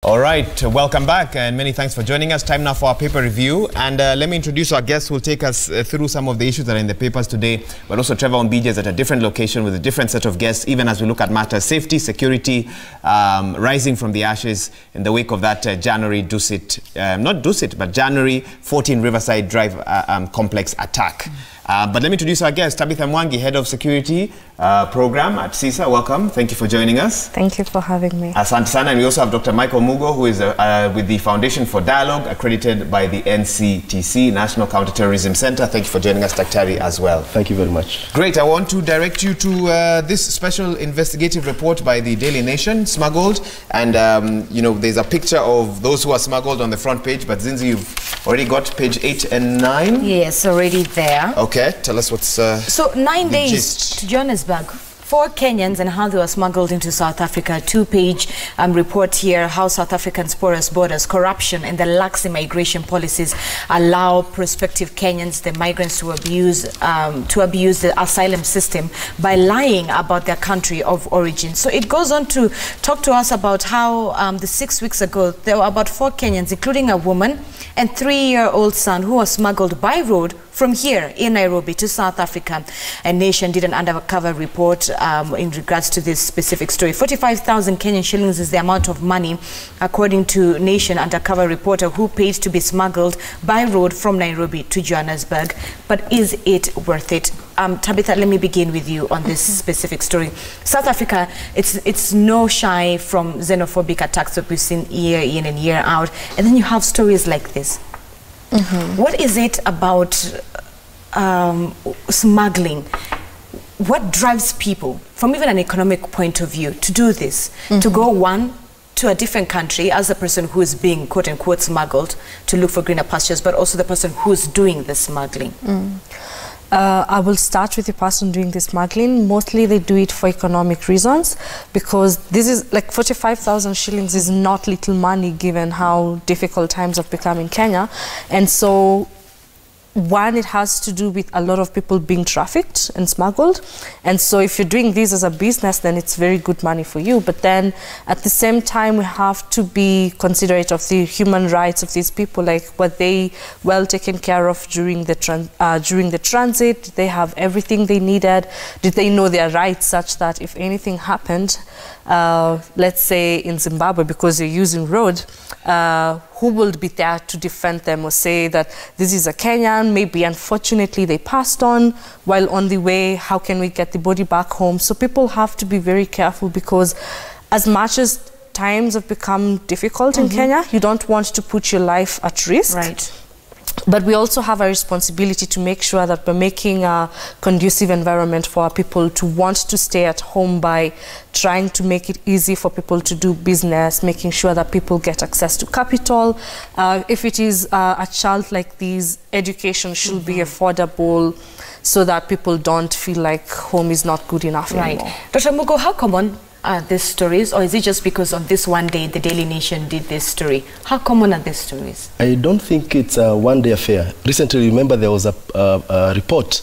All right, welcome back and many thanks for joining us. Time now for our paper review, and let me introduce our guests who will take us through some of the issues that are in the papers today, but also Trevor Ombije is at a different location with a different set of guests, even as we look at matters safety, security, rising from the ashes in the wake of that January January 14 Riverside Drive complex attack. But let me introduce our guest, Tabitha Mwangi, Head of Security Program at CISA. Welcome. Thank you for joining us. Thank you for having me. Asante sana. And we also have Dr. Michael Mugo, who is with the Foundation for Dialogue, accredited by the NCTC, National Counterterrorism Center. Thank you for joining us, Daktari, as well. Thank you very much. Great. I want to direct you to this special investigative report by the Daily Nation, Smuggled. And, you know, there's a picture of those who are smuggled on the front page, but Zinzi, you've already got page 8 and 9? Yes, already there. Okay. Tell us what's so 9 days gist. to Johannesburg. 4 Kenyans and how they were smuggled into South Africa. 2-page report here, how South Africa's porous borders, corruption and the lax immigration policies allow prospective Kenyans, the migrants, to abuse the asylum system by lying about their country of origin. So it goes on to talk to us about how the 6 weeks ago there were about 4 Kenyans, including a woman and 3-year-old son, who was smuggled by road from here in Nairobi to South Africa. And Nation did an undercover report in regards to this specific story. 45,000 Kenyan shillings is the amount of money, according to Nation undercover reporter, who paid to be smuggled by road from Nairobi to Johannesburg. But is it worth it? Tabitha, let me begin with you on this specific story. South Africa, it's no shy from xenophobic attacks that we've seen year in and year out. And then you have stories like this. What is it about smuggling? What drives people, from even an economic point of view, to do this? To go to a different country as a person who is being quote-unquote smuggled to look for greener pastures, but also the person who's doing the smuggling? I will start with the person doing the smuggling. Mostly they do it for economic reasons, because this is like 45,000 shillings is not little money given how difficult times have become in Kenya. And so one, it has to do with a lot of people being trafficked and smuggled. And so if you're doing this as a business, then it's very good money for you. But then at the same time, we have to be considerate of the human rights of these people. Like, were they well taken care of during the transit? Did they have everything they needed? Did they know their rights such that if anything happened, let's say in Zimbabwe, because you're using road, who will be there to defend them or say that this is a Kenyan, maybe unfortunately they passed on while on the way, how can we get the body back home? So people have to be very careful, because as much as times have become difficult in Kenya, you don't want to put your life at risk. Right. But we also have a responsibility to make sure that we're making a conducive environment for our people to want to stay at home by trying to make it easy for people to do business, making sure that people get access to capital. If it is a child like this, education should be affordable so that people don't feel like home is not good enough anymore. Dr. Mugo, how common are these stories, or is it just because on this one day the Daily Nation did this story? How common are these stories? I don't think it's a one-day affair. Recently, remember, there was a report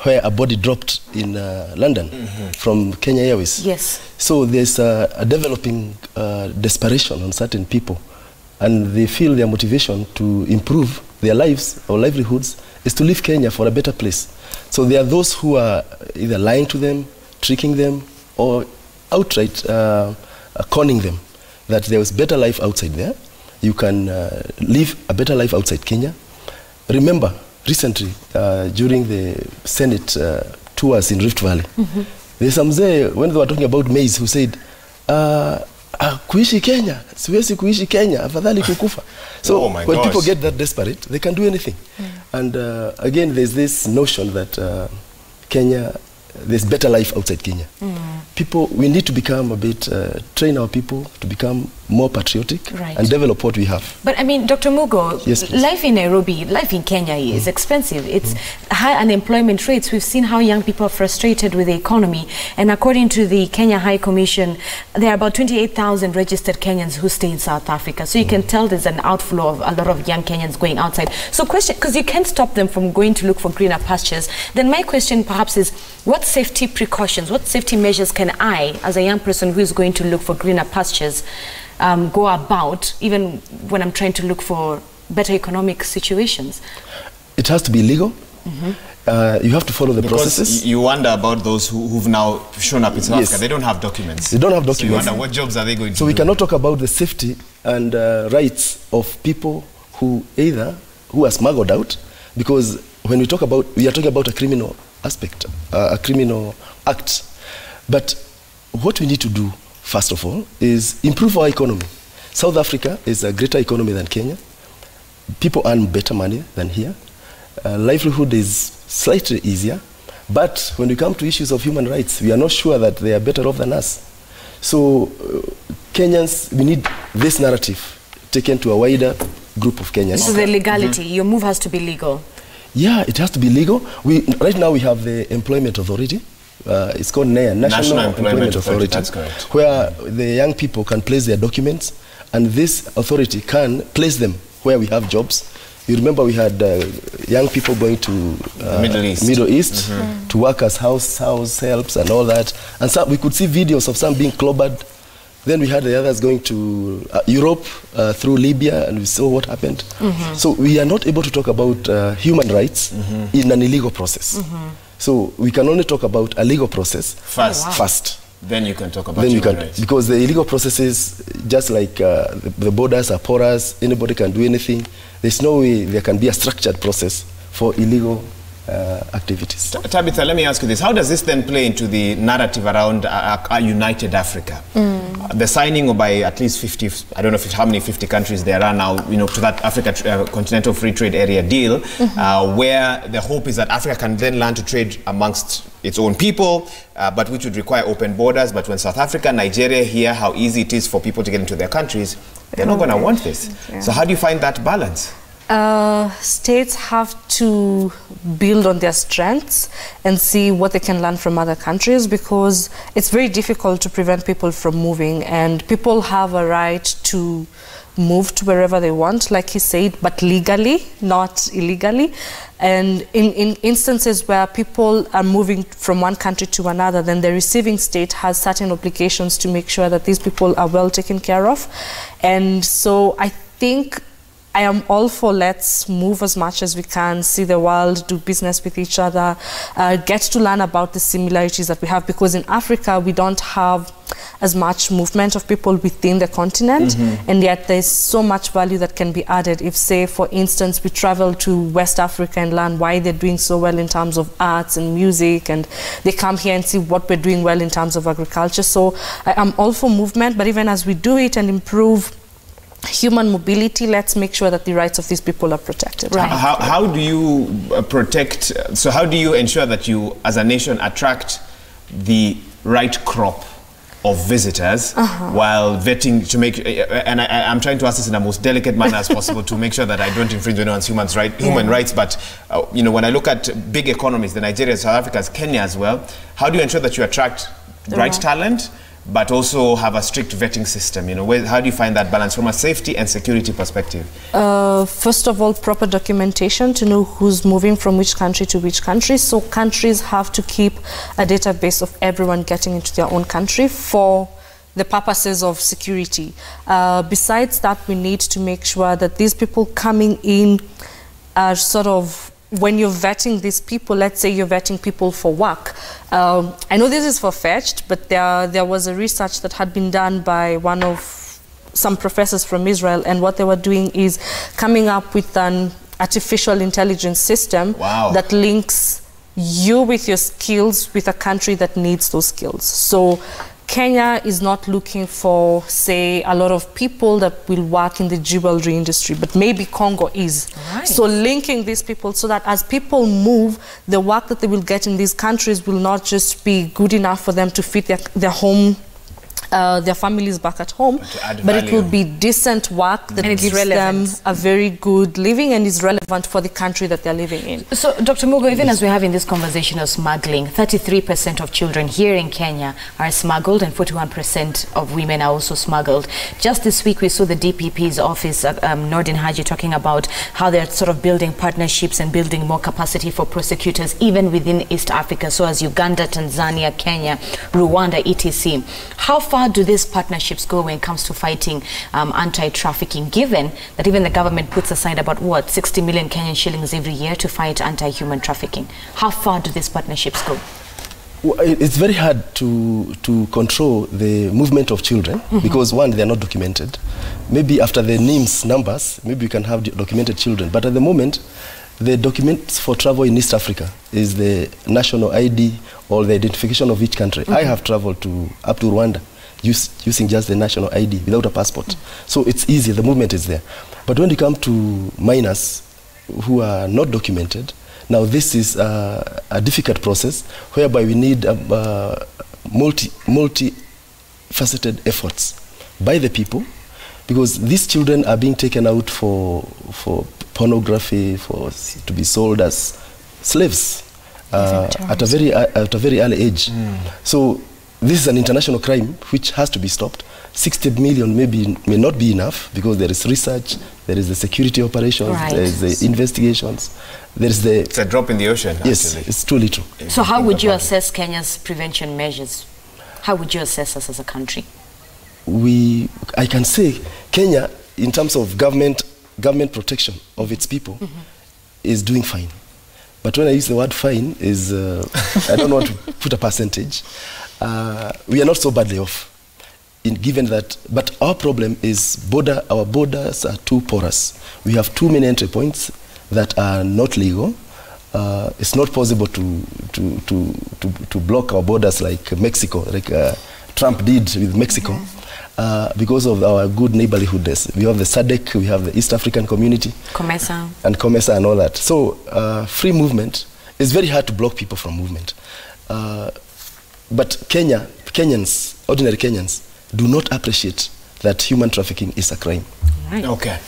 where a body dropped in London from Kenya Airways. Yes. So there's a developing desperation on certain people, and they feel their motivation to improve their lives or livelihoods is to leave Kenya for a better place. So there are those who are either lying to them, tricking them, or outright conning them that there is better life outside there. You can live a better life outside Kenya. Remember, recently, during the Senate tours in Rift Valley, there's some when they were talking about maize, who said, kuishi Kenya, siwezi kuishi Kenya, afadhali kukufa. So when people get that desperate, they can do anything. And again, there's this notion that Kenya, there's better life outside Kenya. People, we need to become a bit, train our people to become more patriotic and develop what we have. But I mean, Dr. Mugo, yes, life in Nairobi, life in Kenya is expensive. It's high unemployment rates. We've seen how young people are frustrated with the economy. And according to the Kenya High Commission, there are about 28,000 registered Kenyans who stay in South Africa. So you can tell there's an outflow of a lot of young Kenyans going outside. So question, because you can't stop them from going to look for greener pastures, then my question perhaps is, what safety precautions, what safety measures can I, as a young person who is going to look for greener pastures, go about, even when I'm trying to look for better economic situations? It has to be legal. You have to follow the processes. You wonder about those who've now shown up in South Africa. They don't have documents. They don't have documents. So you wonder what jobs are they going to do? So we cannot talk about the safety and rights of people who are smuggled out, because when we talk about, we are talking about a criminal aspect, a criminal act. But what we need to do, first of all, is improve our economy. South Africa is a greater economy than Kenya. People earn better money than here. Livelihood is slightly easier. But when we come to issues of human rights, we are not sure that they are better off than us. So Kenyans, we need this narrative taken to a wider group of Kenyans. So the legality, your move has to be legal. Yeah, it has to be legal. Right now we have the Employment Authority. It's called NEA, National Employment Authority. That's correct. Where the young people can place their documents, and this authority can place them where we have jobs. You remember we had young people going to Middle East to work as house helps and all that. And so we could see videos of some being clobbered. Then we had the others going to Europe through Libya, and we saw what happened. So we are not able to talk about human rights in an illegal process. So we can only talk about a legal process first. Then you can talk about human rights. Because the illegal processes, just like the borders are porous, anybody can do anything. There's no way there can be a structured process for illegal activities. Tabitha, let me ask you this. How does this then play into the narrative around a united Africa? The signing by at least 50, I don't know how many 50 countries there are now, to that Africa Continental Free Trade Area deal, where the hope is that Africa can then learn to trade amongst its own people, but which would require open borders. But when South Africa, Nigeria hear how easy it is for people to get into their countries, they're not going to want this. So how do you find that balance? States have to build on their strengths and see what they can learn from other countries, because it's very difficult to prevent people from moving, and people have a right to move to wherever they want, like he said, but legally, not illegally. And in instances where people are moving from one country to another, then the receiving state has certain obligations to make sure that these people are well taken care of. And so I think I am all for let's move as much as we can, see the world, do business with each other, get to learn about the similarities that we have, because in Africa we don't have as much movement of people within the continent, and yet there's so much value that can be added if, say, for instance, we travel to West Africa and learn why they're doing so well in terms of arts and music, and they come here and see what we're doing well in terms of agriculture. So I'm all for movement, but even as we do it and improve human mobility, let's make sure that the rights of these people are protected. Right. How do you protect, so how do you ensure that you as a nation attract the right crop of visitors while vetting to make, and I'm trying to ask this in the most delicate manner as possible to make sure that I don't infringe anyone's human rights, but when I look at big economies, the Nigeria, South Africa, Kenya as well, how do you ensure that you attract the right talent but also have a strict vetting system? How do you find that balance from a safety and security perspective? First of all, proper documentation to know who's moving from which country to which country. So countries have to keep a database of everyone getting into their own country for the purposes of security. Besides that, we need to make sure that these people coming in are sort of, when you're vetting these people, let's say you're vetting people for work. I know this is far-fetched, but there was a research that had been done by some professors from Israel, and what they were doing is coming up with an artificial intelligence system that links you with your skills with a country that needs those skills. So Kenya is not looking for, say, a lot of people that will work in the jewelry industry, but maybe Congo is. Right. So linking these people so that as people move, the work that they will get in these countries will not just be good enough for them to fit their home, their families back at home, but it will be decent work that gives them a very good living and is relevant for the country that they're living in. So, Dr. Mugo, even as we're having this conversation of smuggling, 33% of children here in Kenya are smuggled, and 41% of women are also smuggled. Just this week, we saw the DPP's office, Nordin Haji, talking about how they're sort of building partnerships and building more capacity for prosecutors, even within East Africa, so as Uganda, Tanzania, Kenya, Rwanda, etc. How far far do these partnerships go when it comes to fighting anti-trafficking, given that even the government puts aside about, what, 60 million Kenyan shillings every year to fight anti-human trafficking? How far do these partnerships go? Well, it's very hard to control the movement of children because, one, they are not documented. Maybe after the NIMS numbers, maybe we can have documented children. But at the moment, the documents for travel in East Africa is the national ID or the identification of each country. I have traveled up to Rwanda using just the national ID without a passport. So it's easy, the movement is there. But when you come to minors who are not documented, now this is a difficult process whereby we need multi-faceted efforts by the people, because these children are being taken out for pornography, to be sold as slaves at a very early age. So this is an international crime which has to be stopped. 60 million may not be enough because there is research, there is the security operations, there is the investigations, there is the... It's a drop in the ocean, yes, actually. it's too little. So how would you assess Kenya's prevention measures? How would you assess us as a country? I can say Kenya, in terms of government protection of its people, is doing fine. But when I use the word fine, I don't want to put a percentage. We are not so badly off, given that. But our problem is our borders are too porous. We have too many entry points that are not legal. It's not possible to block our borders like Mexico, like Trump did with Mexico. Because of our good neighborhoodness. We have the SADC, we have the East African Community. COMESA and all that. So free movement is very hard to block people from movement. But Kenyans, ordinary Kenyans, do not appreciate that human trafficking is a crime. Okay.